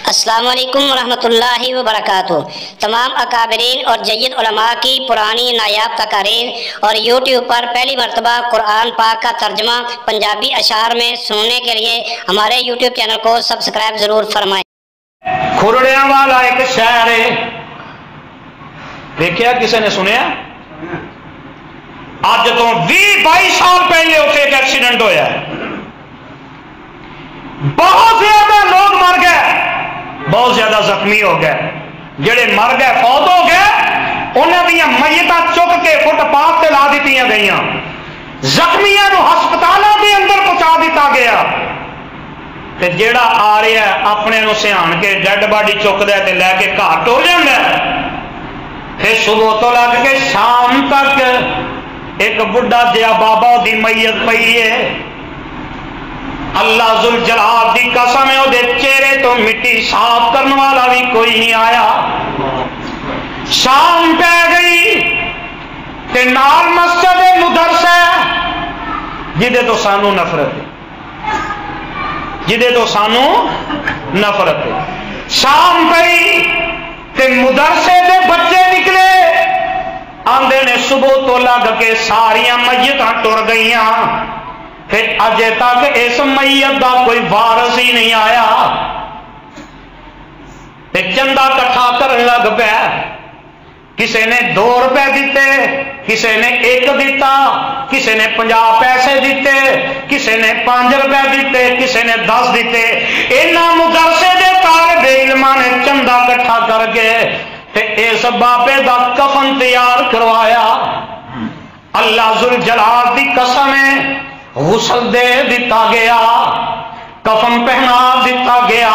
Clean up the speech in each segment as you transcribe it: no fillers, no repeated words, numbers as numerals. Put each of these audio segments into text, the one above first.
السلام علیکم ورحمۃ اللہ وبرکاتہ۔ تمام اکابرین اور جید علماء کی پرانی نایاب تقاریر اور یوٹیوب پر پہلی مرتبہ قرآن پاک کا ترجمہ پنجابی اشعار میں سننے کے لیے ہمارے یوٹیوب چینل کو سبسکرائب ضرور فرمائیں۔ کھرڑیاں والا ایک شہر ہے، دیکھیا کسی نے سنیا؟ اج تو 20-22 سال پہلے اتنے ایک ایکسیڈنٹ ہویا ہے، بہت زیادہ لوگ مر گئے، بہت زیادہ زخمی ہو گئے۔ جڑے مر گئے فوت ہو گئے، انہوں دیا میتاں چک کے فٹ پاتھ تے لا دیتی گئی، زخمیاں نو ہسپتالوں کے اندر پہنچا دیتا گیا۔ تے جیڑا آ رہا ہے اپنے نو سیان کے ڈیڈ باڈی چک دے تے لے کے گھر ٹر جاندا ہے۔ پھر صبح تو لگ کے شام تک ایک بڑھا جہا بابا دی میت پئی ہے، اللہ ذوالجلال دی قسم ہے وہ چہرے تو مٹی صاف کرنے والا بھی کوئی نہیں آیا۔ شام پہ گئی تے نال مسجد مدرسہ جدے تو سانو نفرت ہے، جدے تو سانو نفرت ہے۔ شام پئی تے مدرسے دے بچے نکلے، آندے نے صبح تو لگ کے ساریاں میتاں ٹر گئیاں، پھر اجے تک اس میت دا کوئی وارث ہی نہیں آیا۔ تے چندہ کٹھا کرن لگ پیا، کسی نے 2 روپے دیتے، کسی نے 1 دیتا، کسی نے 50 پیسے دیتے، کسی نے 5 روپے دیتے، کسی نے 10 دیتے۔ انہاں مدرسے دے طالب علماں نے چندہ کٹھا کر کے تے اس بابے دا کفن تیار کروایا۔ اللہ ذوالجلال دی قسم ہے غسل دے دیتا گیا، کفن پہنا دیتا گیا،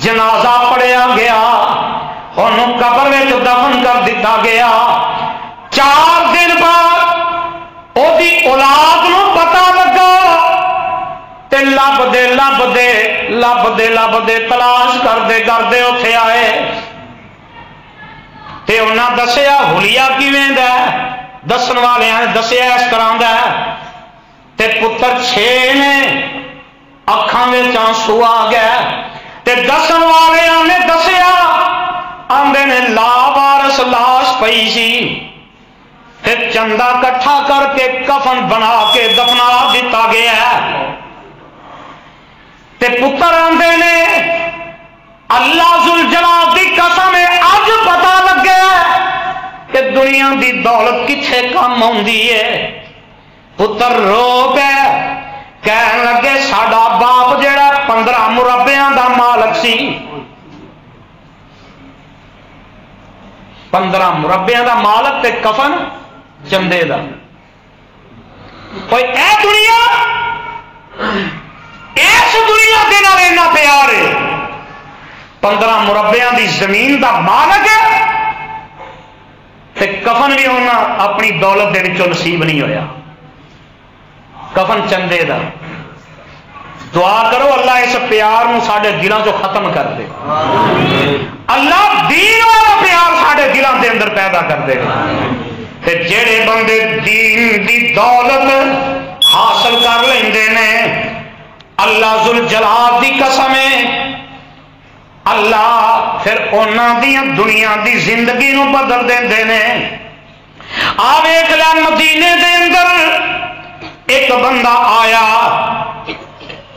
جنازہ پڑھیا گیا، انہوں قبر میں دفن کر دیتا گیا۔ 4 دن بعد او دی اولاد نو پتہ لگا تے لب دے تلاش کردے اتھے آئے تے انہاں دسیا حلیہ کیویں دا ہے، دسن والے نے دسیا اس طرح دا ہے تے پتر 6 نے اکھاں وچ آنسو آ گیا تے دسن والے نے دسیا، آندے نے لاوارث لاش پئی سی تے چندہ کٹھا کر کے کفن بنا کے دفنا دیتا گیا تے پتر آندے نے اللہ ذوالجلال دی قسم ہے اج پتہ لگ گیا کہ دنیا دی دولت کتھے کم ہوندی ہے۔ پتر رو پے کہن لگے ساڈا باپ جڑا 15 مربیاں دا مالک سی، 15 مربیاں دا مالک تے کفن چندے دا، کوئی اے دنیا اس دنیا دے نال اینا پیار ہے، 15 مربیاں دی زمین دا مالک ہے تے کفن بھی ہونا اپنی دولت دے وچوں نصیب نہیں ہویا، کفن چندے دا۔ دعا کرو اللہ اس پیار نو ساڈے دلاں چوں ختم کر دے، اللہ دین والا پیار ساڈے دلاں دے اندر پیدا کر دے تے جڑے بندے دین دی دولت حاصل کر لیندے نے، اللہ ذوالجلال دی قسم ہے اللہ پھر انہاں دی دنیا دی زندگی نو بدل دیندے نے۔ آ ویکھ لے مدینے دے اندر ایک بندہ آیا،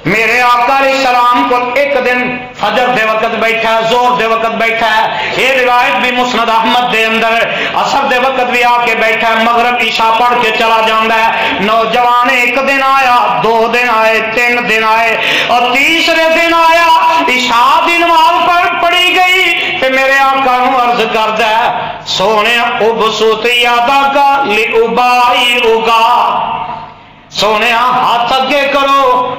میرے آقا علیہ السلام کو ایک دن فجر دے وقت بیٹھا ہے، زور دے وقت بیٹھا ہے، یہ روایت بھی مسند احمد دے اندر، عصر دے وقت بھی آ کے بیٹھا ہے، مغرب عشاء پڑھ کے چلا جاندہ ہے۔ نوجوان 1 دن آیا، 2 دن آئے، 3 دن آئے اور تیسرے دن آیا، عشاء دی نماز پڑھی گئی کہ میرے آقا نو عرض کردہ ہے سونے ابسط یادکا لعبائیکا، سونے ہاتھ اگے کرو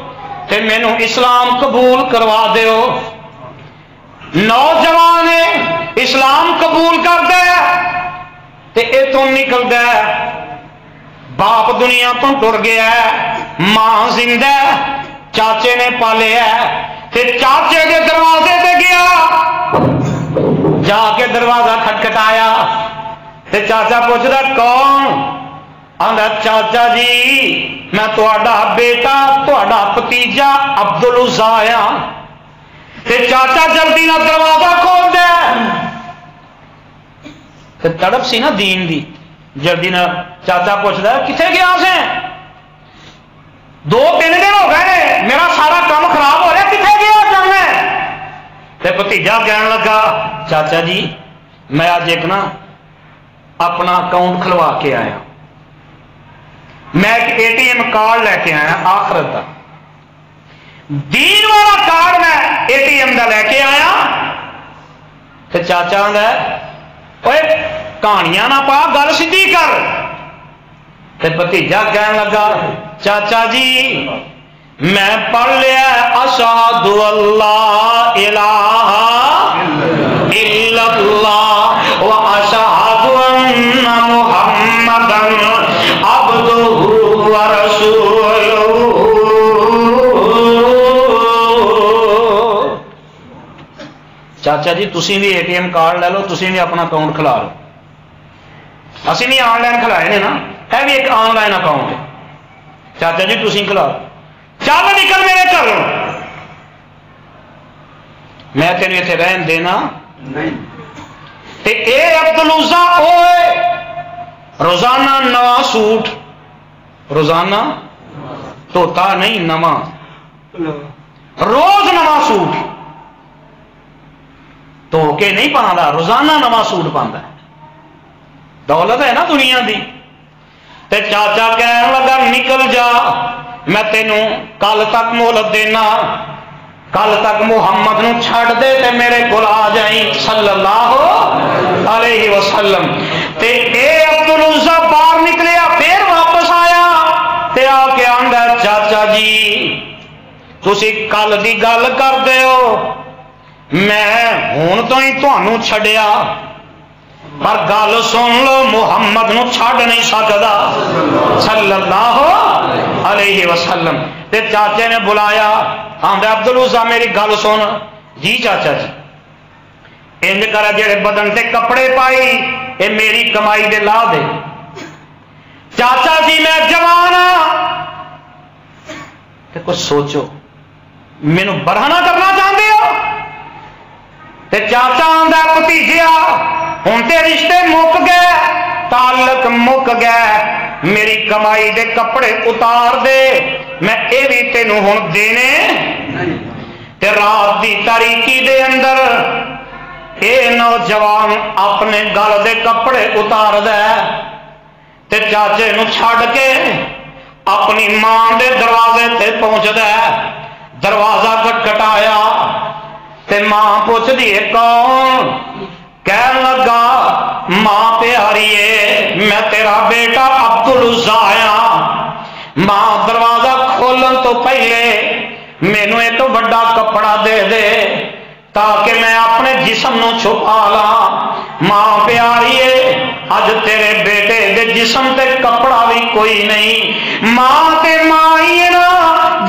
تے میں نو اسلام قبول کروا دیو۔ نوجوان اسلام قبول کر دے تے اے تو نکل دے، باپ دنیا تو ٹر گیا ہے، ماں زندہ ہے، چاچے نے پالے ہے تے چاچے کے دروازے تے گیا، جا کے دروازہ کھٹکھٹایا تے چاچا پوچھدا کون؟ آندا چاچا جی میں تہاڈا بیٹا تہاڈا بھتیجا عبدالعزا ہاں، تے چاچا جلدی نہ دروازہ کھول دے تے تڑپ سی نا دین دی، جلدی نہ چاچا پوچھتا ہے کتنے گیا سے 2-3 دن ہو گئے میرا سارا کام خراب ہو رہا ہے، کتنے گیا جانا تے بھتیجا کہنے لگا چاچا جی میں آج ایک نا اپنا اکاؤنٹ کھلوا کے آیا، میں ایک ATM کارڈ لے کے آیا آخرت کا، دین والا کارڈ میں ATM دا لے کے آیا تے چاچا آندا ہے اوے کہانیاں نہ پا گل سیدھی کر تے بھتیجا کہنے لگا چاچا جی میں پڑھ لیا اشہد اللہ الہ الا اللہ و اشہد ان محمدا عبدہ و رسولہ۔ چاچا جی تسی بھی ATM کارڈ لے لو، تسی بھی اپنا اکاؤنٹ کھلا لو، اسی بھی آن لائن کھلائے نے نا، ہے بھی ایک آن لائن اکاؤنٹ ہے، چاچا جی تسی کھلا لو، چل نکل میرے گھر میں تیرے اتنے رہن دینا تے اے عبدالعزا اوے روزانہ نواں سوٹ، روزانہ دھوتا نہیں نواں، روز نواں سوٹ تو کے نہیں پانا، روزانہ نواں سوٹ پانا ہے، دولت ہے نا دنیا دی تے چاچا کہنے لگا نکل جا میں تینوں کل تک مہلت دینا، کل تک محمد نو چھڑ دے تے میرے کول آ جائیں صلی اللہ علیہ وسلم تے اے عبدالعزا باہر نکلیا پھر واپس آیا تے آ کے آندا چاچا جی تسی کل دی گل کر دے ہو، میں ہون تو ہی تانوں چھڈیا پر گل سن لو محمد نو چھڈ نہیں سکدا صلی اللہ علیہ وسلم تے چاچے نے بلایا آندا عبدالعزا میری گل سن، جی چاچا جی انج کر جڑے بدن تے کپڑے پائی اے میری کمائی دے لا دے، چاچا جی میں جوان ہاں تے کچھ سوچو مینوں برہنہ کرنا چاہتے ہو تے چاچا آندا بھتیجیا ہن تے رشتے مک گئے، تعلق مک گئے، میری کمائی دے کپڑے اتار دے میں اے بھی تینوں ہن دینے تے رات دی تاریکی دے اندر اے نوجوان اپنے گل دے کپڑے اتار دے تے چاچے نو چھڈ کے اپنی ماں دے دروازے تے پہنچ دے، دروازہ کھٹکھٹایا تے ماں پوچھ دیے کون، کہنے لگا ماں پیاریے میں تیرا بیٹا عبدالعزا آیا، ماں دروازہ کھولن تو پہلے مینوں ایک بڑا کپڑا دے دے تاکہ میں اپنے جسم نو چھپا لا، ماں پیاریے اج تیرے بیٹے دے جسم تے کپڑا بھی کوئی نہیں، ماں تے ماں ہی نا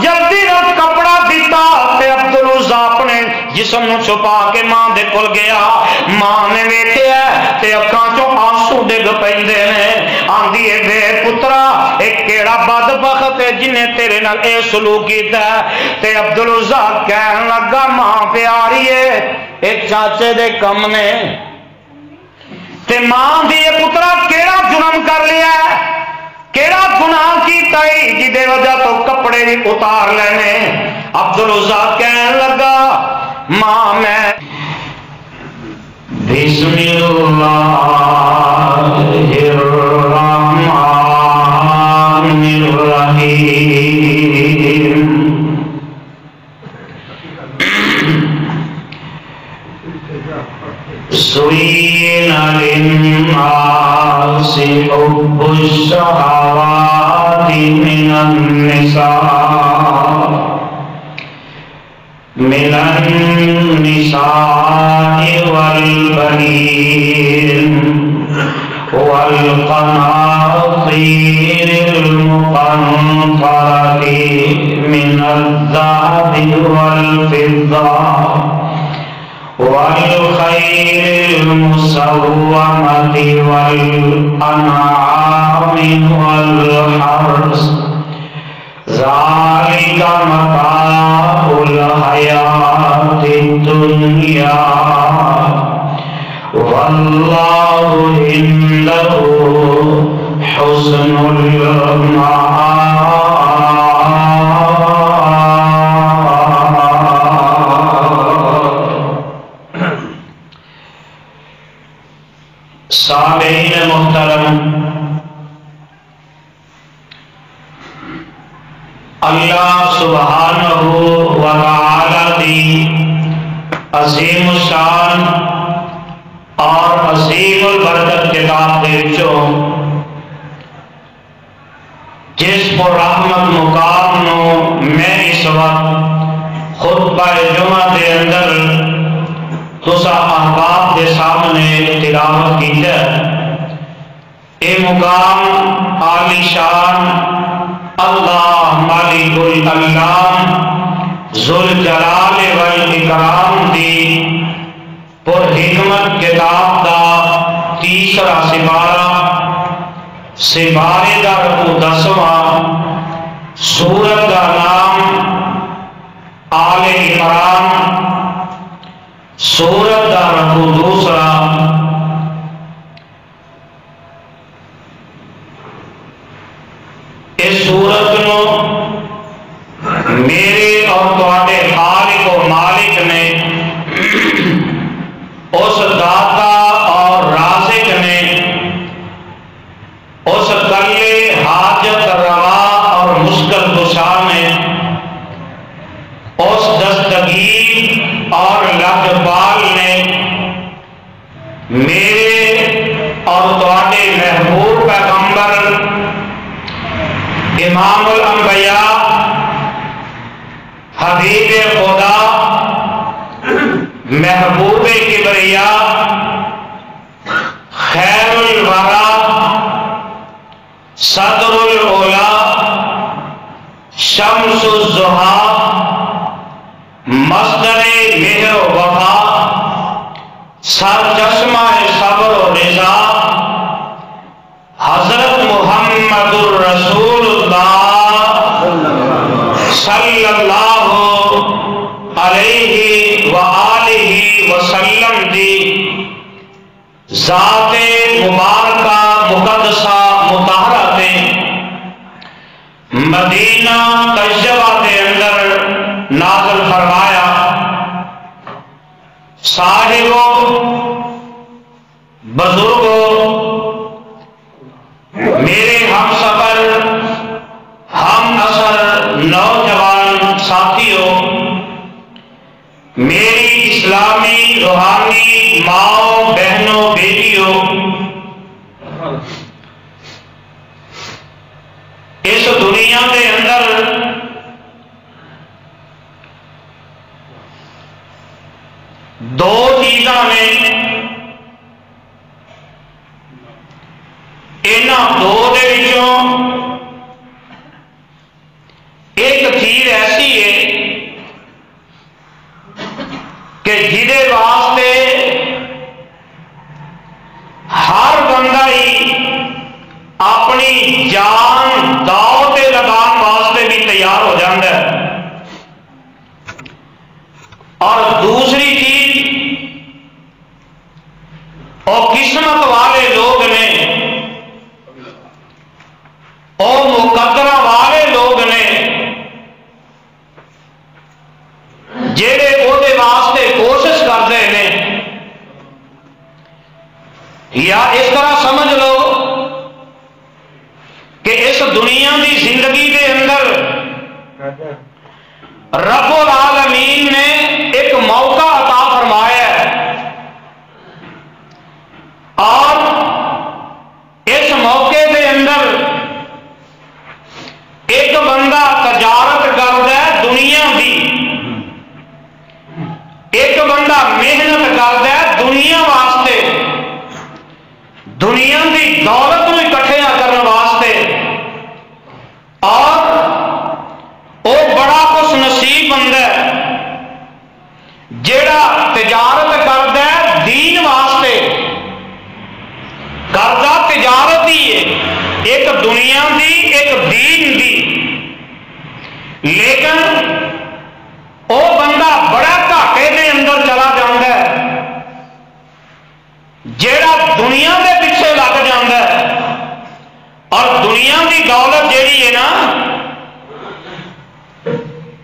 جلدی نہ کپڑا دیتا تے عبدالعزا اپنے جسم نو چھپا کے ماں دے کول گیا، ماں نے ویکھیا تے اکھاں چوں آنسو ڈگ پیندے نے، آندی اے بے پترا اے کیڑا بدبخت ہے جن نے تیرے نال اے سلوک کیتا ہے تے عبدالعزا کہن لگا ماں پیاری اے چاچے دے کم نے تے ماں دی اے پترا کیڑا جرم کر لیا ہے، کیڑا گناہ کیتا ہے جدے وجہ تو کپڑے بھی اتار لینے، عبدالعزا کہن لگا ماں میں بسم اللہ الرحمن الرحیم زُيِّنَ لِلنَّاسِ حُبُّ الشَّهَوَاتِ مِنَ النِّسَاءِ وَالْبَنِينَ وَالْقَنَاطِيرِ الْمُقَنطَرَةِ مِنَ الذَّهَبِ وَالْفِضَّةِ والخيل المسومة والأنعام والحرث ذالک متاع الحیات الدنیا واللہ عنده حسن سامعین محترم، اللہ سبحانہ و تعالی دی عظیم الشان اور عظیم البرکت کتاب دے وچوں جس پر رحمت مقام نو میں اس وقت خطبہ جمعہ دے اندر تسا احباب دے سامنے تلاوت کیتا ہے، اے مقام عالی شان اللہ مالک الانام ذوالجلال والاکرام دی پر حکمت کتاب دا تیسرا سپارے دا رکو 10واں، سورت دا نام آل عمران، سورت دا رکو 2، اس سورت نو میرے اور تواڈے خالق و مالک نے، اس داتا اور رازق نے، اس کلے حاجت روا اور مشکل کشا نے، اس دستگیر اور لجپال نے میرے اور تواڈے محبوب پیغمبر امام الانبیاء حبیب خدا محبوب کبریا خیر الورا صدر الاولا شمس الضحا مصدر مہر و وفا سر چشمہ صبر و رضا حضرت محمد الرسول اللہ صلی اللہ علیہ وآلہ وسلم دی ذات مبارکہ مقدسہ مطہرہ دے مدینہ طیبہ دے اندر نازل فرمایا۔ صاحبوں، بزرگوں، میرے ہم سفر ہم اثر نوجوان ساتھیوں، میری اسلامی روحانی ماؤں بہنوں بیٹیوں، اس دنیا کے اندر دو چیزاں نے، انہاں دو دے وچوں ایک چیز ایسی ہے کہ جہدے واسطے ہر بندہ ہی اپنی جان داؤ تے لگان واسطے بھی تیار ہو جاتا ہے، اور دوسری چیز وہ قسمت والے لوگ نے، وہ مقدرہ والے لوگ نے جہے وہ واسطے کوشش کرتے ہیں، یا اس طرح سمجھ لو کہ اس دنیا کی زندگی کے اندر رب العالمین نے ایک موقع عطا فرمایا ہے، اور اس موقع کے اندر ایک بندہ تجارت کرتا ہے دنیا کی، ایک بندہ محنت کرتا ہے دنیا واسطے، دنیا کی دولت کو اکٹھیا کرنے واسطے، اور وہ بڑا خوش نصیب بندہ ہے جیڑا تجارت کرتا ہے دین واسطے، کرتا تجارت ہی ہے، ایک دنیا دی ایک دین دی، لیکن وہ بندہ بڑا گھاٹے کے اندر چلا جاتا ہے جیڑا دنیا کے پیچھے لگ جاتا ہے، اور دنیا کی دولت جیڑی ہے نا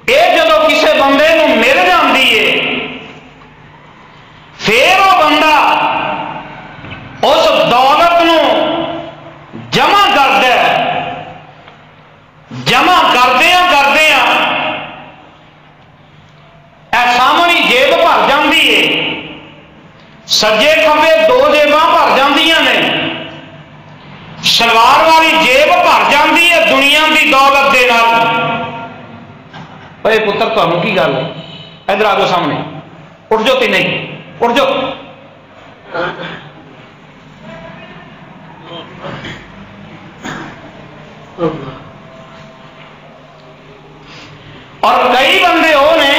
یہ جدو کسی بندے کو مل جاتی ہے پھر وہ بندہ اس دولت نو جمع کرتا ہے، جمع کردیا سامنے جیب بھر جاتی ہے، سجے کھبے دو جیباں بھر جاندیاں نے، شلوار والی جیب بھر جاتی ہے دنیا کی دولت کے نال۔ اے پتر تمہیں کی گل ہے؟ ادھر آ جاؤ سامنے، اٹھ جاؤ، تین اٹھ جاؤ۔ اور کئی بندے وہ نے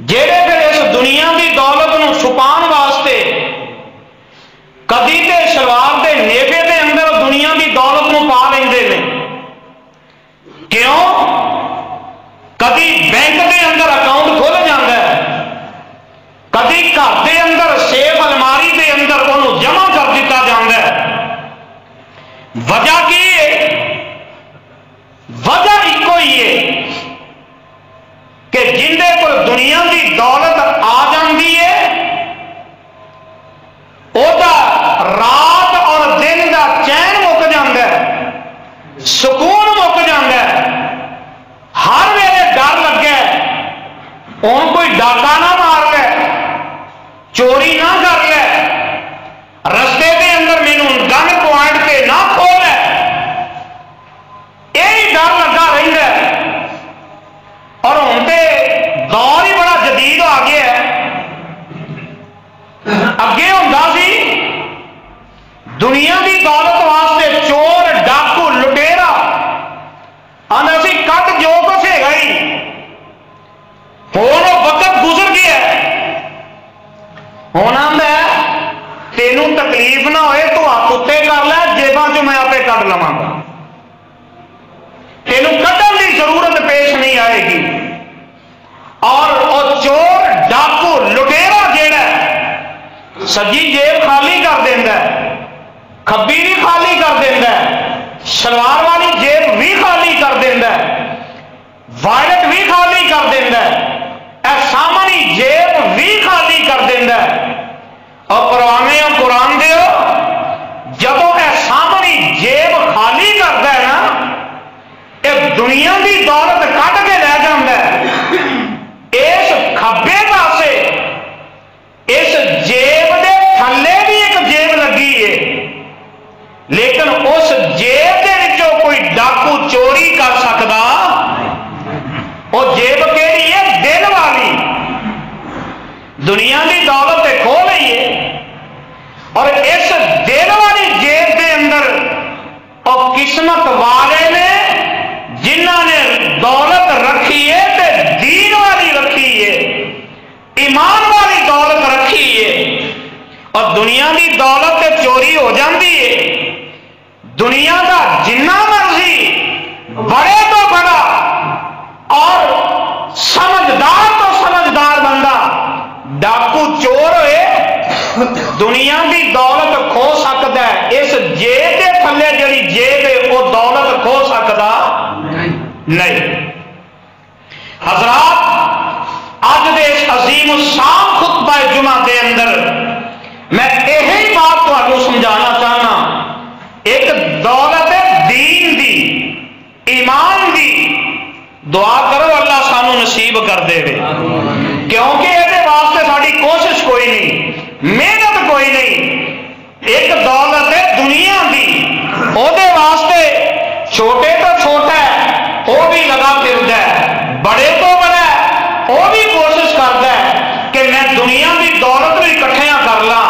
جہے پھر اس دنیا کی دولت نو چھپان واسطے کدی تے شلوار کے نیبے کے اندر دنیا کی دولت نو پا لیندے نے، کیوں؟ کدی بینک کے اندر اکاؤنٹ کھل جاتا ہے، کدی گھر کے اندر سیف الماری کے اندر انہوں جمع کر دیتا جاتا ہے۔ وجہ کی ہے؟ وجہ ایک ہی ہے کہ جندے کو دنیا کی دولت آ جاتی ہے وہ رات اور دن کا چین مک جاتا ہے، سکون مک جاتا ہے، ہر ویلے ڈر لگے ہوں کوئی ڈاکہ نہ مار لے، چوری نہ کر لے، رستے کے اندر مینوں گن پوائنٹ پہ نہ کھول لے، یہی ڈر لگا رہتا ہے۔ اور ہوں تو دور ہی بڑا جدید آ گیا ہے، اگے ہوتا سی دنیا کی دولت واسطے چور ڈاکو لٹیرا آنا سی کٹ جو کچھ ہے گئی، ہوں وہ وقت گزر گیا ہونا میں تینوں تکلیف نہ ہوئے تو ہاتھ اتنے کر لے، جیباں چ میں آپ کٹ لواں گا، تینوں کٹن کی ضرورت پیش نہیں آئے گی۔ اور وہ چور ڈاکو لٹیرا جیڑا سجی جیب خالی کر دینا ہے، کھبی بھی خالی کر دینا ہے، شلوار والی جیب بھی خالی کر دینا ہے، وائلٹ بھی خالی کر دینا ہے، اے سامنی جیب بھی خالی کر دینا ہے۔ اور پروانے قرآن دیو جدو اے سامنی جیب خالی کرتا ہے نا، یہ دنیا کی دولت کٹ کے لے جاتا ہے۔ اس کھبے پاسے اس جیب دے تھلے بھی ایک جیب لگی ہے، لیکن اس جیب دے وچوں کوئی ڈاکو چوری کر سکتا، وہ جیب کیڑی ہے؟ دل والی، دنیا کی دولت تے کھو لئیے، اور اس دل والی جیب دے اندر وہ قسمت والے نے جنہوں نے دولت رکھی ہے تے دین والی رکھی ہے، ایمان والی دولت رکھی ہے۔ اور دنیا کی دولت تے چوری ہو جاتی ہے، دنیا کا جنہ مرضی بڑے تو بڑا اور سمجھدار تو سمجھدار بندہ ڈاکو چور ہوئے دنیا کی دولت کھو سکتا ہے، اس جیب کے تھلے جڑی جیب ہے وہ دولت کھو سکتا نہیں۔ حضرات اج دے عظیم الشان خطبہ جمعہ کے اندر میں یہی بات تمہیں سمجھانا چاہنا، ایک دولت دین دی، ایمان دی دعا کرو اللہ سانو نصیب کر دے، کیونکہ یہ واسطے ساری کوشش کوئی نہیں، محنت کوئی نہیں، ایک دولت ہے دنیا دی، وہ واسطے چھوٹے تو چھوٹا ہے وہ بھی لگا پھرتا ہے، بڑے تو بڑا ہے وہ بھی کوشش کرتا ہے کہ میں دنیا کی دولت کو اکٹھیاں کر لاں،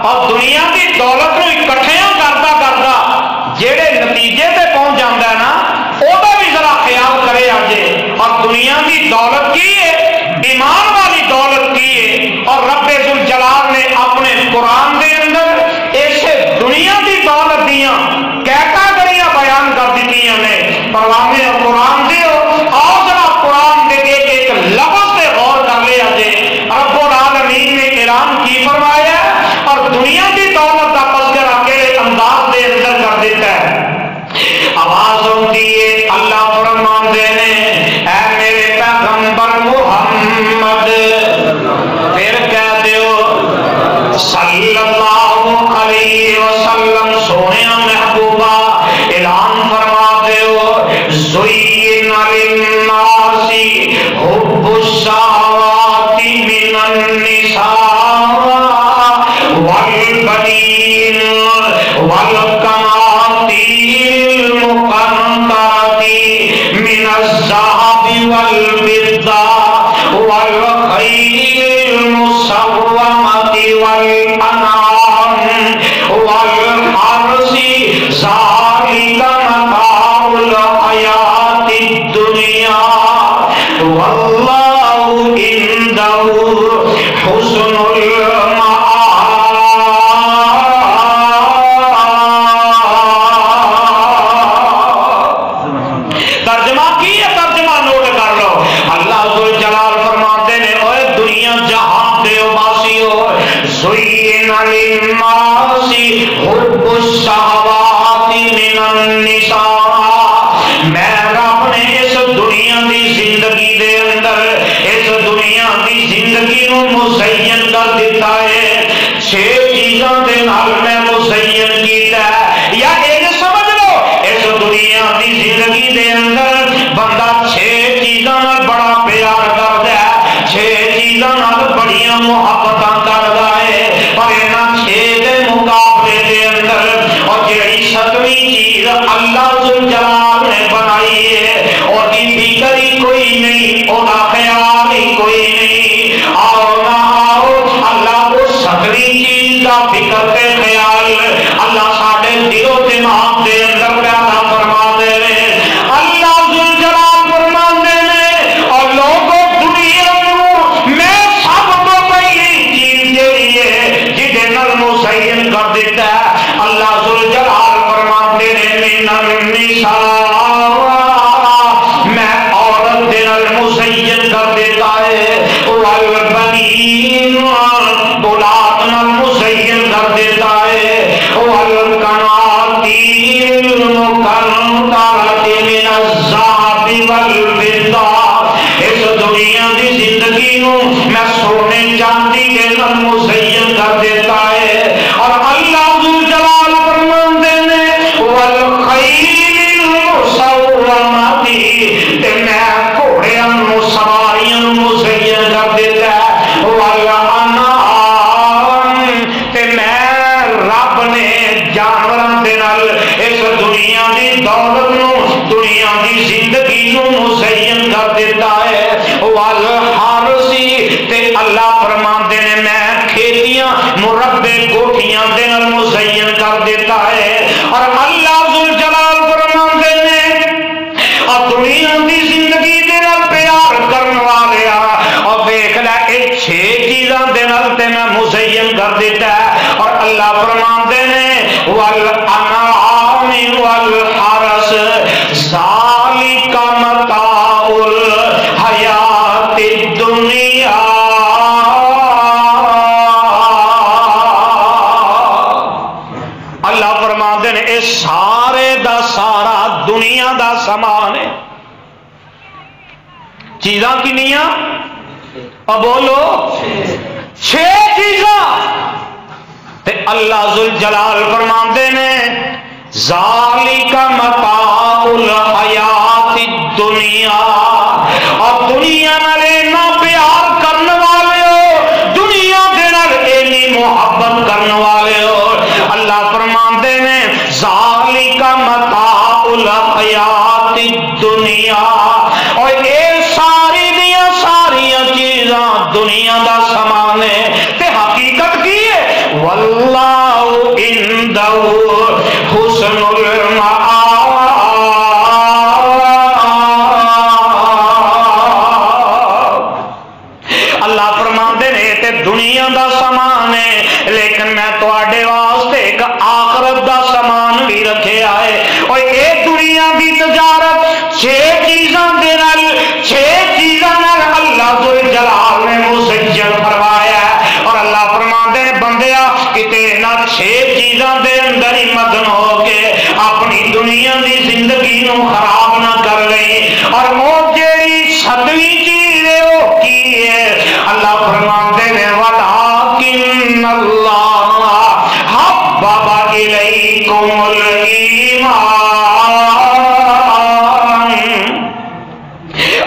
اور دنیا کی دولت کو اکٹھیاں کرتا کرتا جہے نتیجے تے پہنچ جاتا ہے نا وہ بھی ذرا خیال کرے آجے۔ اور دنیا کی دولت کی ہے؟ ایمان والی دولت کی ہے، اور رب ذوالجلال نے اپنے قرآن دے اندر ایسے دنیا کی دولت دیاں کیٹاگریاں بیان کر دیتی ہیں۔ پروانے قرآن دیو النساء والبنين والقناطير المقنطرة من الذهب والفضة والخيل المسومة والأنعام والحرث ذلك متاع الحياة الدنيا والله عنده حسن ترجمہ کی ہے، ترجمہ نوٹ کر لو۔ اللہ ذوالجلال فرماتے ہیں اوے دنیا جہاں دے باسیو زین للناس حب الشہوات من النساء، میں رب نے اس دنیا دی زندگی دے اندر اس دنیا دی زندگی نو مزین کر دیتا ہے، 6 چیزاں دے نال میں مزین کیتا ہے۔ یا ایک سمجھ لو اس دنیا دی زندگی دے اندر بندہ 6 چیزاں نال بڑا پیار کردا ہے، 6 چیزاں نال بڑیاں محبتاں کردا ہے، پر انہاں 6 دے مقابلے دے اندر اور جڑی 7ویں چیز اللہ ذوالجلال نے بنائی ہے اور دی فکر ہی کوئی نہیں، اودا خیال ہی کوئی نہیں۔ آؤ نہ آؤ اللہ کو 7ویں چیز کا فکر تے خیال اللہ ساڈے دل و دماغ دے اندر پیدا فرما دے رہے۔ اللہ ذوالجلال فرماندے نے اور لوگوں دنیا نوں میں سب تو پہلی چیز جڑی ہے جہدے نال مزین کر دیتا ہے، اللہ ذوالجلال فرماندے نے من النساء، میں عورت دے نال مزین کر دیتا ہے، والبنین اولاد نال مزین کر دیتا ہے، والقناطیر المقنطرة من الذهب والفضة، اس دنیا دی زندگی نو میں سونے چاندی کے نال مزین کر دیتا ہے۔ اور اللہ ذوالجلال فرماندے نے والخیل المسومۃ، تے میں گھوڑیاں نو سواریاں نو مزین کر دیتا ہے، والانعام، تے میں رب نے جانوراں دے نال اس دنیا دی دولت نو دنیا دی زندگی نو مزین کر دیتا ہے، والحرث، تے اللہ فرماندے نے میں کھیتیاں مربے کوٹھیاں دے نال مزین کر دیتا ہے۔ اور اللہ ذوالجلال فرماندے نے اور دنیا دی زندگی دے نال پیار کرن والیا اور دیکھ لے اے 6 چیزاں دے نال تے میں مزین کر دیتا ہے۔ اور اللہ فرماندے نے والانعام والحرث ذالک متاع الحیات الدنیا، اللہ فرماندے نے اے سارے دا سارا دنیا دا سامان ہے۔ چیزاں کنیاں اور بولو 6 چیزاں، تے اللہ ذوالجلال فرماندے نے ذالک متاع الحیات الدنیا، اور دنیا نال اینا پیار کرن والے ہو، دنیا دے نال اینی محبت کرن والے ہو، اللہ فرماندے نے ذالک متاع الحیات الدنیا، اور اے ساری دیاں ساریاں چیزاں دنیا دا سامان ہے، تے حقیقت کی ہے واللہ عنده حسن المآب، اللہ فرماندے نے تے دنیا دا سامان ہے، لیکن میں تواڈے واسطے ایک آخرت دا سامان بھی رکھیا ہے۔ اور اے دنیا دی تجارت 6 چیزاں دے نال 6 چیزاں نال اللہ ذوالجلال نے مسجل فرمایا ہے۔ اور اللہ فرماندے نے بندیا کتے نہ 6 چیزاں دے اندر ہی مگن ہو کے اپنی دنیا دی زندگی نو خراب نہ کر لئی۔ اور وہ جیڑی 7ویں چیز ہے وہ کی ہے، اللہ فرماندے نے وَلَٰكِنَّ اللَّهَ حَبَّبَ إِلَيْكُمُ الْإِيمَانَ،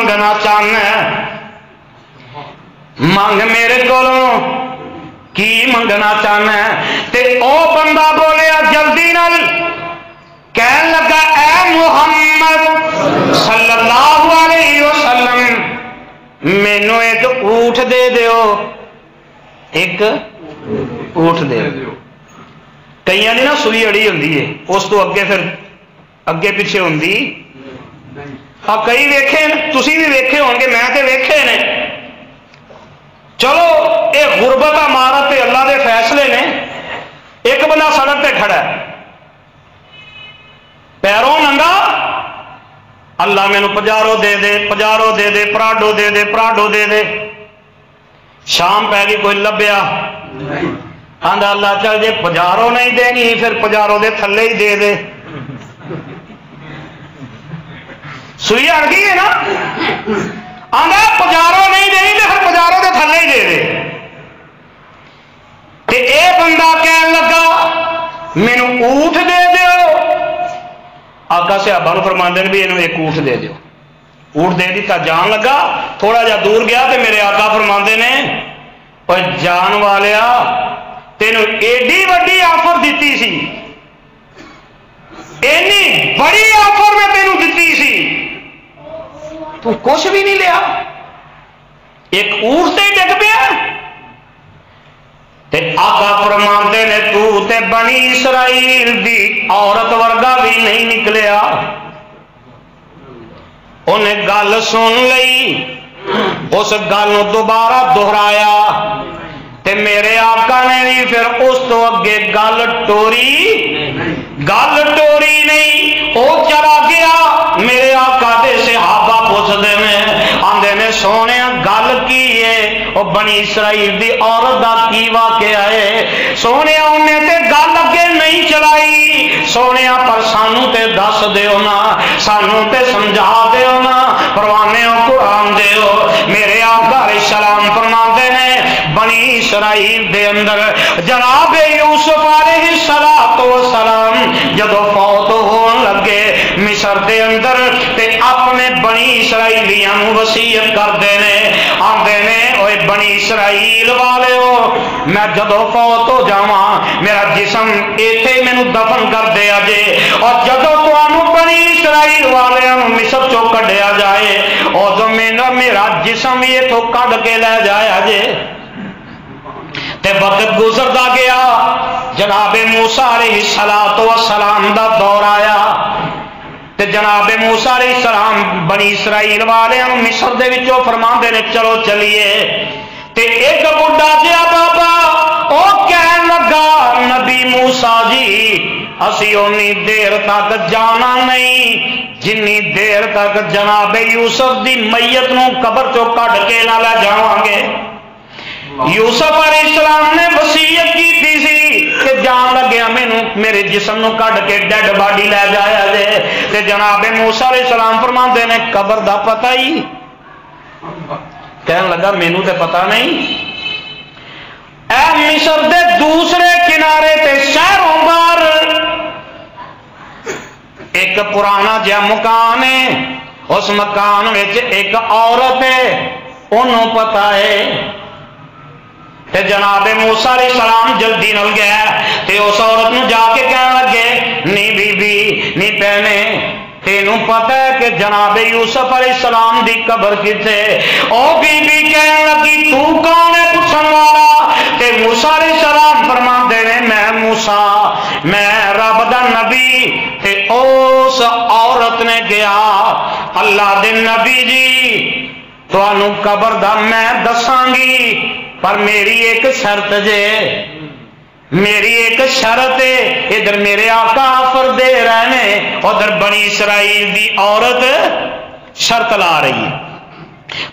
منگنا چاہنا منگ میرے کولوں کی منگنا چاہنا تے او بندہ بولیا جلدی نال کہن لگا اے محمد صلی اللہ علیہ وسلم مینو ایک اونٹ دے دیو ایک اونٹ دے دیو کئی دی نا سوئی اڑی ہوندی ہے اس تو اگے پھر اگے پیچھے ہوندی کئی ویکھے تسی بھی ویکھے ہون گے میں تے ویکھے نے چلو یہ غربت امارت تے اللہ دے فیصلے نے ایک بندہ سڑک تے کھڑا ہے پیروں ننگا اللہ مینو پجارو دے دے پجارو دے دے پراڈو دے دے پراڈو دے دے شام پہ گئی کوئی لبیا آندا اللہ چل جے پجارو نہیں دینی پھر پجارو دے تھلے ہی دے دے سوئی اڑ گئی ہے نا آندا پجارو نہیں دینی پھر پجارو دے تھلے ہی دے دے تے اے بندہ کہن لگا مینو اونٹ دے دیو آقا صحابہ نو فرماندے نے بھی انہوں ایک اونٹ دے دیو اونٹ دے دیتا جان لگا تھوڑا جا دور گیا تے میرے آقا فرماندے نے اوے جان والیا تینوں ایڈی وڈی آفر دیتی سی اینی بڑی آفر میں تینوں دیتی سی تو کچھ بھی نہیں لیا ایک اونٹ تے ڈگ پیا تے آقا فرماندے نے تو تے بنی اسرائیل دی عورت ورگا بھی نہیں نکلیا انہیں گل سن لئی اس گل نو دوبارہ دہرایا تے میرے آقا نے بھی پھر اس تو اگے گل ٹوری نہیں او چلا گیا میرے آقا دے صحابہ پوچھدے نے آندے نے سونے گل کی ہے او بنی اسرائیل دی عورت دا کی واقعہ ہے سونے انہیں تے گل اگے نہیں چلائی سونے پر سانو تے دس دیو نا سانو تے سمجھا دیو نا پروانے قرآن دیو میرے آقا علیہ السلام فرماندے نے بنی اسرائیل دے اندر جناب یوسف علیہ السلام جدو فوت ہون لگے مصر دے اندر تے اپنے بنی اسرائیلیاں وصیت کردے نے آندے نے اوے بنی اسرائیل والے ہو میں جدو فوت ہو جاواں میرا جسم ایتھے مینوں دفن کر دیا جے اور جدو تانوں بنی اسرائیل والے مصر چوں کڈیا جائے اور میرا جسم بھی ایتھوں کڈ کے لے جایا جے تے وقت گزردا گیا جناب موسیٰ علیہ السلام دا دور آیا تے جناب موسیٰ علیہ السلام بنی اسرائیل والے مصر دے وچوں فرماندے نے چلو چلیے تے ایک بڈھا جہا بابا او کہن لگا نبی موسیٰ جی اسی اونی دیر تک جانا نہیں جنی دیر تک جناب یوسف دی میت نو قبر چوں کڈ کے نہ لے جاواں گے یوسف علیہ السلام نے وصیت کی تھی سی کہ جان لگیا میرے جسم نو کڈ کے ڈیڈ باڈی لے جایا جے تے جناب موسیٰ علیہ السلام فرماندے نے قبر دا پتہ ہی کہن لگا مینوں تے پتہ نہیں اے مصر دے دوسرے کنارے تے شہروں باہر ایک پرانا جہا مکان ہے اس مکان وچ ایک عورت ہے انہوں پتہ ہے تے جناب موسیٰ علیہ السلام جلدی نل گیا تے اس عورت نو جا کے کہنے لگے نہیں بی بی نہیں پہنے تینوں پتہ ہے کہ جناب یوسف علیہ السلام دی قبر کتے او بی بی کہنے لگی تو کون ہے پوچھن والا تے موسیٰ علیہ السلام فرماندے نے میں موسیٰ میں رب دا نبی تے اس عورت نے گیا اللہ دے نبی جی تو انو قبر دا میں دساں گی پر میری ایک شرط جے میری ایک شرط ہے ادھر میرے آقا آفر دے رہنے ادھر بنی اسرائیل دی عورت شرط لا رہی ہے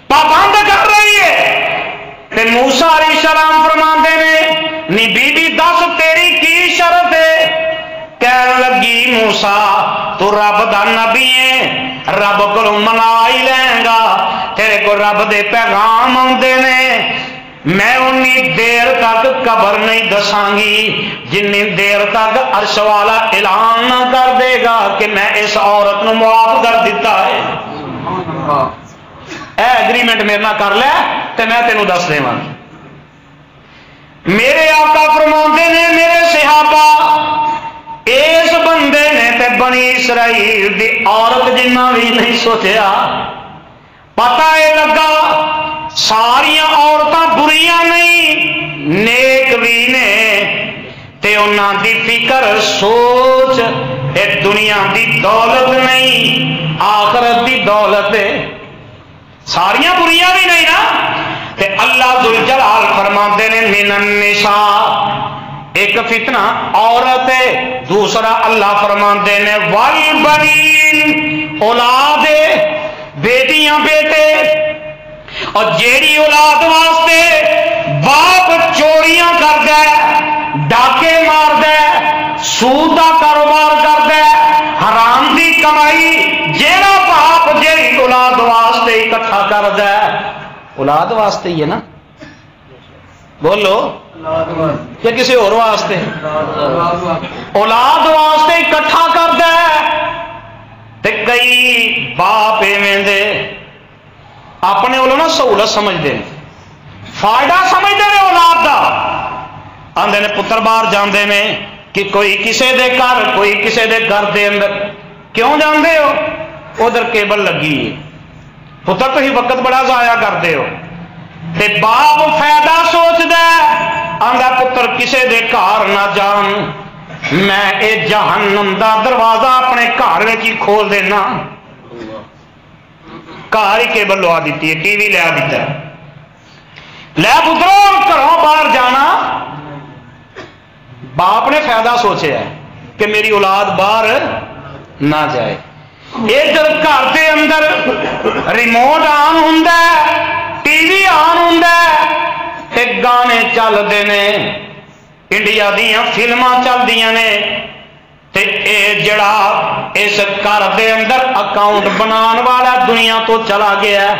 پابند کر رہی ہے تے موسیٰ علیہ السلام فرماندے نے نی بی بی دس تیری کی شرط ہے کہنے لگی موسیٰ تو رب دا نبی ہے رب کو منا ہی لیں گا تیرے کو رب دے پیغام آندے نے میں انی دیر تک قبر نہیں دساں گی جنی دیر تک عرش والا اعلان نہ کر دے گا کہ میں اس عورت نو معاف کر دیتا ہے اے ایگریمنٹ میرے نال کر لے تے میں تینوں دس دیواں. میرے آقا فرماندے نے میرے صحابہ اس بندے نے تے بنی اسرائیل دی عورت جنہ بھی نہیں سوچیا. پتہ یہ لگا ساریا عورتاں بریاں نہیں نیک بھی نے تے انہاں دی فکر سوچ اے دنیا دی دولت نہیں آخرت دی دولت ہے. ساریا بریاں بھی نہیں نا. تے اللہ ذوالجلال فرماندے نے من النساء ایک فتنہ عورت ہے. دوسرا اللہ فرماندے نے والبنین اولاد بیٹیاں بیٹے. اور جیڑی اولاد واسطے باپ چوریاں کرد ڈاکے مارد سود کا کاروبار کرد حرام دی کمائی جیڑا باپ جیڑی اولاد واسطے اکٹھا کرد اولاد واسطے ہی ہے نا. بولو کہ کسی اور واسطے اولاد واسطے اکٹھا کرد تے کئی باپ ایویں دے اپنے والوں نا سہولت سمجھتے ہیں فائدہ سمجھتے ہیں اولاد کا. آندے نے پتر باہر جاندے میں کہ کوئی کسے دے گھر کوئی کسے دے گھر دے اندر کیوں جاندے ہو ادھر کیبل لگی ہے پتر تو ہی وقت بڑا ضائع کرتے ہو. تے باپ فائدہ سوچدا آندا پتر کسے دے گھر نہ جان میں اے جہنم دا دروازہ اپنے گھر وچ ہی کھول دینا. گھر ہی کیبل لوا دیتی ہے ٹی وی لیا دیتا ہے. لے پترو گھروں باہر جانا باپ نے فائدہ سوچے ہے کہ میری اولاد باہر نہ جائے. ادھر گھر کے اندر ریموٹ آن ہوں ٹی وی آن ہوں گانے چلتے ہیں انڈیا دیا فلما چلدیاں نے تے اے جڑا اس گھر دے اندر اکاؤنٹ بنان والا دنیا تو چلا گیا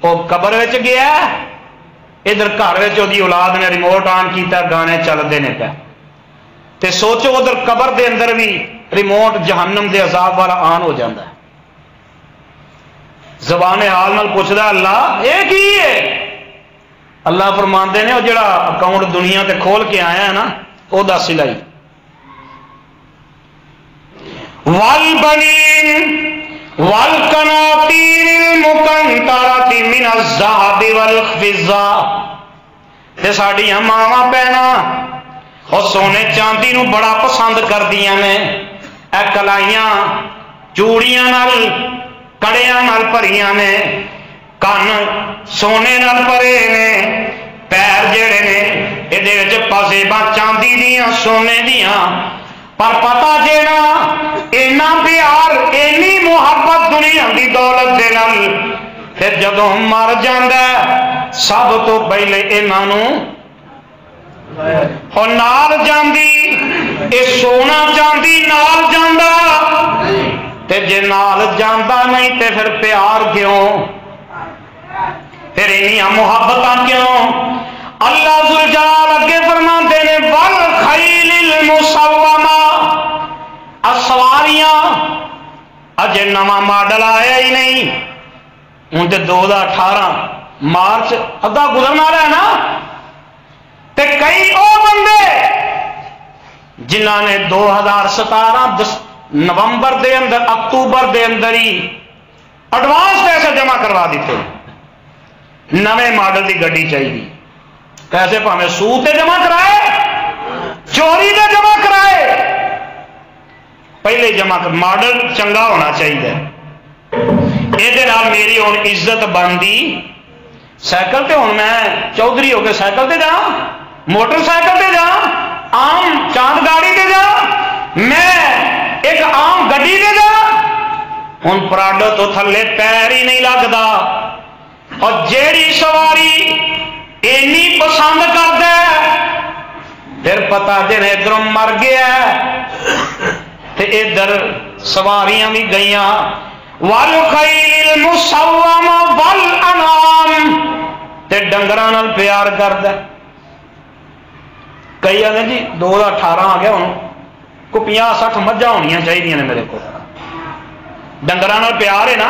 وہ قبر وچ گیا. ادھر گھر وچ دی اولاد نے ریموٹ آن کیتا گانے چلتے ہیں پہ تے سوچو ادھر قبر دے اندر بھی ریموٹ جہنم دے عذاب والا آن ہو جاتا ہے. زبان حال نال پوچھدا اللہ اے کی ہے. اللہ فرماندے نے وہ جڑا اکاؤنٹ دنیا تے کھول کے آیا ہے نا وہ دا سلائی. والبنین والقناطیر المقنطرۃ من الذهب والفضہ تے ساڈیاں ماواں بہناں اور سونے چاندی نو بڑا پسند کردیاں نے. اے کلائیاں چوڑیاں نال کڑیاں نال بھریاں نے کن سونے نال بھرے نے پیر جڑے نے یہ پاسیباں چاندی دیاں سونے دیاں. پر پتا جینا اینا پیار اینی محبت دنیا دی دولت دے نال پھر جدوں مر جاندا سب تو پہلے انہاں اور نال جاندی اے سونا چاندی نال جاندا تے جے نال جاندا نہیں تے پھر پیار کیوں پھر انہاں محبتاں کیوں. اللہ ذوالجلال اگے فرماندے نے والخیل المسومہ سواریاں اجے نواں ماڈل آیا ہی نہیں ہوں تو 2018 مارچ ادھا گزرنا رہا ہے نا. تے کئی او بندے جنہ نے 2017 نومبر دے اندر اکتوبر دے اندر ہی ایڈوانس پیسے جمع کروا دیتے نویں ماڈل دی گڈی چاہیے. پیسے پاویں سود تے جمع کرائے چوری تے جمع کرائے پہلے جمع کر ماڈل چنگا ہونا چاہیے. یہ میری ہوں عزت بنتی سائیکل تے ہوں میں چودھری ہو کے سائیکل تے جا موٹر سائیکل تے جا عام چاند گاڑی تے جا میں ایک عام گڈی تے جا ہوں پراڈو تو تھلے پیر ہی نہیں لگتا. اور جیڑی سواری اینی پسند کرتا پھر پتا دن ادھر مر گیا تے ادھر سواریاں بھی گئیاں. والخیل المسومہ والانعام تے ڈنگراں نال پیار کردا. کئی آدھے جی 2018 آ گیا ہوں کو 50-60 مجھاں ہونیاں چاہیے نے میرے کو ڈنگراں نال پیار ہے نا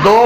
2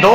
2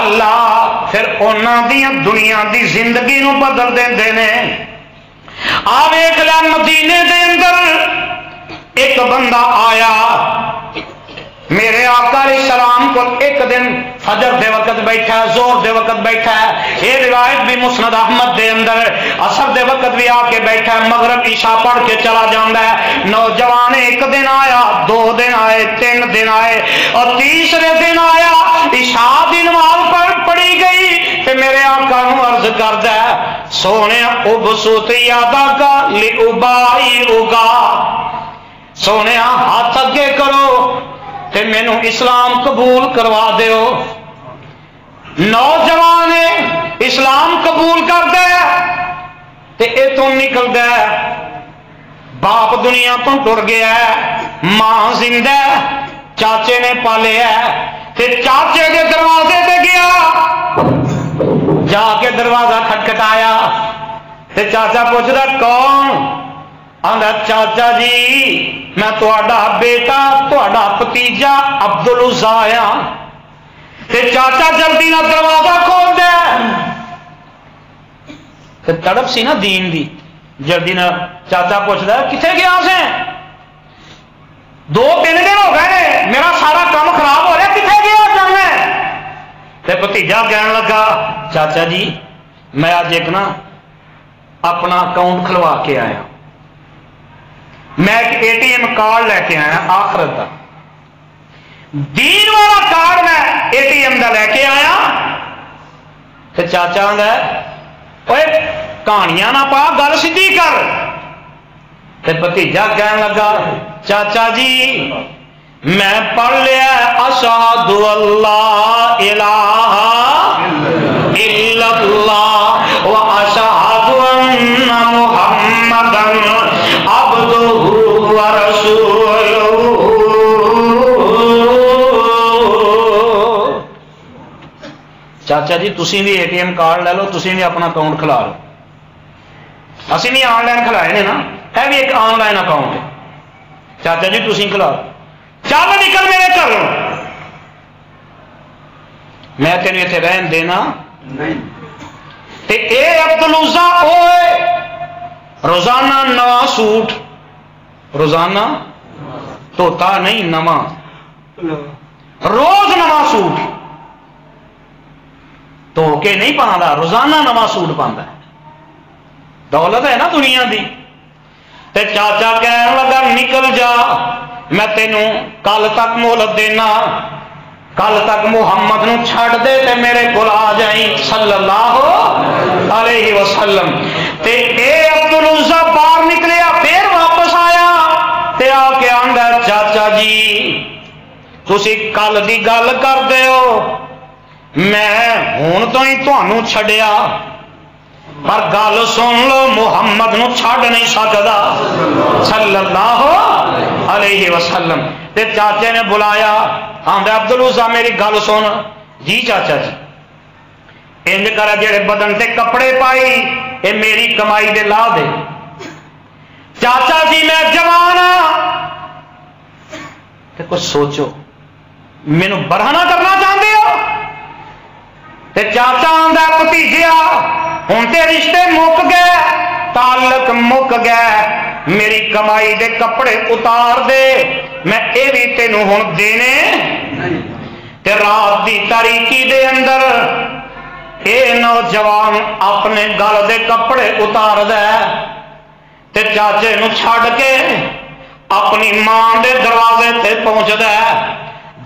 اللہ پھر انہاں دیاں دنیا دی زندگی نو بدل دیندے نے آ ویکھ لے مدینے دے اندر ایک بندہ آیا میرے آقا علیہ السلام کو ایک دن فجر دے وقت بیٹھا ہے زور دے وقت بیٹھا ہے یہ روایت بھی مسند احمد دے اندر عصر دے وقت بھی آ کے بیٹھا ہے مغرب عشاء پڑھ کے چلا جاندہ ہے نوجوان ایک دن آیا 2 دن آئے 3 دن آئے اور تیسرے دن آیا عشاء دی نماز پڑھی گئی کہ میرے آقا نو عرض کردہ ہے سونے ابسوط یادا کا لعبائی اگا سونے ہاتھ اگے کرو تے مینو اسلام قبول کروا دیو نوجوان اسلام قبول کر دے تے اے تو نکل دے باپ دنیا تو ٹر گیا ہے ماں زندہ ہے چاچے نے پالے ہے تے چاچے کے دروازے تے گیا جا کے دروازہ کھٹکھٹایا تے چاچا پوچھدا کون آندا چاچا جی میں تہاڈا بیٹا تہاڈا بھتیجا عبدالعزا ہاں تے چاچا جلدی نہ دروازہ کھول دے تے تڑپ سی نا دین دی جلدی نہ چاچا پوچھدا کتنے گیا سے 2-3 دن ہو گئے میرا سارا کام خراب ہو رہا کتنے گیا جانا تے بھتیجا کہنے لگا چاچا جی میں آج ایک نا اپنا اکاؤنٹ کھلوا کے آیا میں ایک ATM کارڈ لے کے آیا آخرت دا دین والا کارڈ میں ATM دا لے کے آیا تو چاچا آندا اوے کہانیاں نہ پا گل سیدھی کر تے بھتیجا کہنے لگا چاچا جی میں پڑھ لیا اشہد اللہ الہ الا اللہ و اشہد ان محمدا عبدہ و رسولہ چاچا جی تسی بھی ATM کارڈ لے لو تسی بھی اپنا اکاؤنٹ کھلا لو اسی بھی آن لائن کھلائے نے نا ہے بھی ایک آن لائن اکاؤنٹ ہے چاچا جی تسی کھلا چل نکل میرے گھر میں تینوں اتنے رہن دینا تے اے عبدالعزا ہوئے روزانہ نواں سوٹ روزانہ دھوتا نہیں نواں روز نواں سوٹ دھو کے نہیں پاندا روزانہ نواں سوٹ پاندا ہے دولت ہے نا دنیا دی تے چاچا کہنے لگا نکل جا میں تینوں کل تک مہلت دینا کل تک محمد نو چھڑ دے تے میرے کول آ جائیں صلی اللہ علیہ وسلم تے اے عبدالعزا باہر نکلیا پھر واپس آیا تے آ کے آندا چاچا جی تسی کل دی گل کر دے ہو میں ہن تو ہی تانوں چھڈیا پر گل سن لو محمد نو چھڑ نہیں سکدا صلی اللہ علیہ وسلم تے چاچے نے بلایا آندا عبدالعزا میری گل سن جی چاچا جی انج کر جڑے بدن تے کپڑے پائی اے میری کمائی دے لا دے چاچا جی میں جوان ہاں تے کچھ سوچو مینو برہنہ کرنا چاہتے ہو تے چاچا آندا بھتیجیا ہن تے رشتے مک گئے تعلق مک گئے میری کمائی دے کپڑے اتار دے میں اے بھی تینوں ہن دینے تے رات دی تاریکی دے اندر اے نوجوان اپنے گل دے کپڑے اتار دے تے چاچے نو چھڑ کے اپنی ماں دے دروازے تے پہنچ دے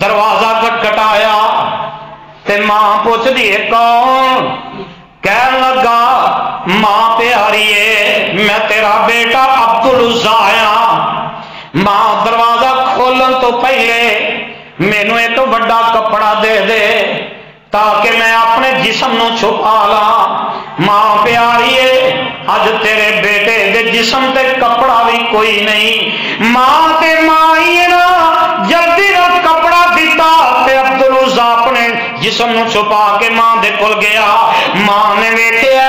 دروازہ کھٹکھٹایا تے ماں پوچھ دیے کون کہنے لگا ماں پیاریے میں تیرا بیٹا عبدالعزا ہاں ماں دروازہ کھولن تو پہلے مینوں ایک بڑا کپڑا دے دے تاکہ میں اپنے جسم نو چھپا لا ماں پیاریے اج تیرے بیٹے دے جسم تے کپڑا بھی کوئی نہیں ماں تے ماں ہی نا جلدی نہ کپڑا دیتا تے عبدالعزا اپنے جسم نو چھپا کے ماں دے کول گیا ماں نے ویکھیا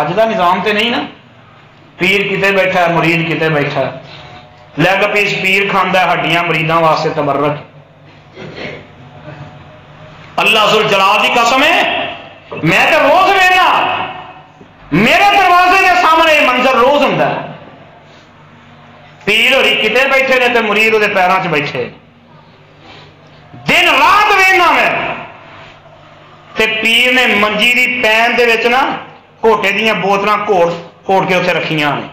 اج دا نظام تے نہیں نا، پیر کتے بیٹھا ہے مرید کتے بیٹھا ہے، لیگ پیس پیر کھاندا ہے ہڈیاں مریداں واسطے تبرک۔ اللہ ذوالجلال دی قسم ہے میں تو روز وینا میرے دروازے کے سامنے یہ منظر روز ہوندا ہے، پیر ہوری کتے بیٹھے نے تے مرید وہ پیروں 'چ بیٹھے، دن رات وینا میں تے پیر نے منجی دی پین دے وچ نا گھوٹے دیاں بوتلاں کوڑ کے اتنے رکھیاں نے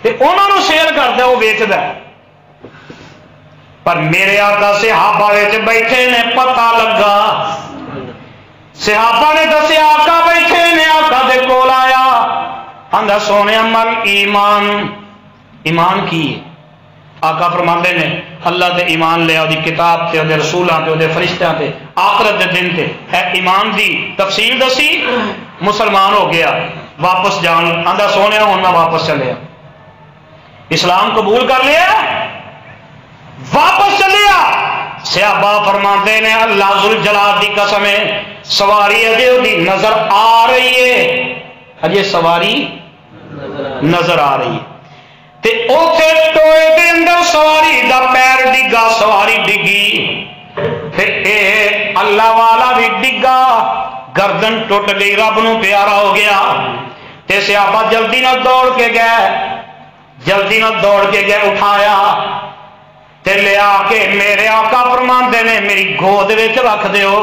تے انہاں نوں سیل کردا وہ ویچدا، پر میرے آقا صحابہ وچ بیٹھے نے پتہ لگا، صحابہ نے دسیا آقا بیٹھے نے، آقا دے کول آیا آندا سونے عمل ایمان کی ہے؟ آقا فرماندے نے اللہ تے ایمان لیا، دی کتاب تے دے رسولاں تے دے فرشتیاں تے آخرت دے دن تے ہے ایمان دی تفصیل دسی، مسلمان ہو گیا واپس جان، آندا سونے ہن میں واپس چلیا، اسلام قبول کر لیا واپس چلیا۔ صحابہ فرماندے نے اللہ ذوالجلال دی قسم ہے سواری اجے دی نظر آ رہی ہے، اجے سواری نظر آ رہی ہے تے اوتھے ٹوئے دے اندر سواری دا پیر ڈگا، سواری ڈگی تے اے اللہ والا بھی ڈگا، گردن ٹوٹ گئی، رب نو پیارا ہو گیا تے صحابہ جلدی نہ دوڑ کے گئے اٹھایا تے لیا کے میرے آقا فرماندے نے میری گود وچ رکھ دیو،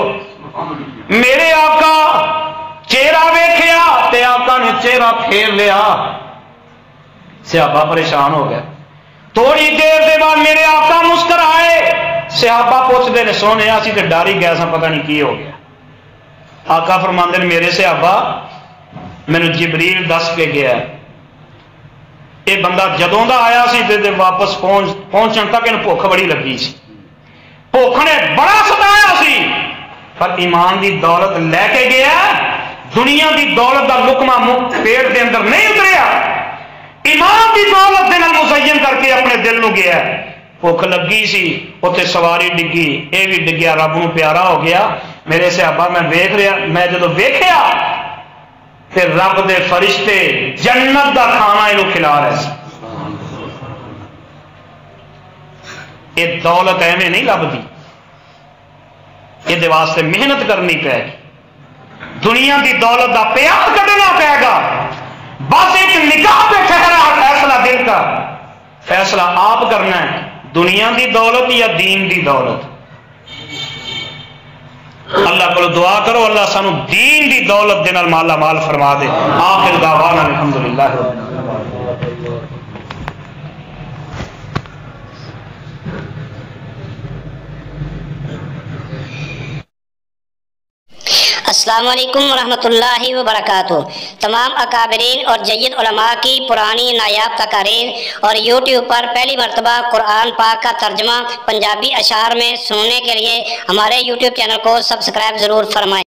میرے آقا چہرہ ویکھیا تے آقا نے چہرہ پھیر لیا، صحابہ پریشان ہو گئے، تھوڑی دیر دے بعد میرے آقا مسکرائے، صحابہ پوچھتے ہیں سونے اسی تے ڈر ہی گیا سا پتہ نہیں کی ہو گیا، آقا فرماندے نے میرے صحابہ مینوں جبریل دس کے گیا یہ بندہ جدوں دا آیا سی تے واپس پہنچن تک ان بھوک بڑی لگی سی، بھوک نے بڑا ستایا سی، پر ایمان دی دولت لے کے گیا، دنیا دی دولت دا لقمہ پیٹ دے اندر نہیں اتریا، ایمان دی دولت دے نال مزین کر کے اپنے دل نو گیا، بھوک لگی سی اتنے سواری ڈگی، اے بھی ڈگیا، رب نو پیارا ہو گیا، میرے صحابہ میں جدو ویکھیا تے رب دے فرشتے جنت دا کھانا انہوں کھلا رہے ہیں، یہ دولت ایویں نہیں لبدی، یہ واسطے محنت کرنی پے گی، دنیا دی دولت دا پیاس کٹنا پے گا، بس ایک نگاہ پہ ٹھہرا فیصلہ دل کا، فیصلہ آپ کرنا ہے دنیا دی دولت یا دین دی دولت۔ اللہ کو دعا کرو اللہ سانو دین دی دولت دے نال مالا مال فرما دے۔ آخر دعوانا الحمدللہ رب العالمین۔ السلام علیکم ورحمۃ اللہ وبرکاتہ۔ تمام اکابرین اور جید علماء کی پرانی نایاب تقاریر اور یوٹیوب پر پہلی مرتبہ قرآن پاک کا ترجمہ پنجابی اشعار میں سننے کے لیے ہمارے یوٹیوب چینل کو سبسکرائب ضرور فرمائیں۔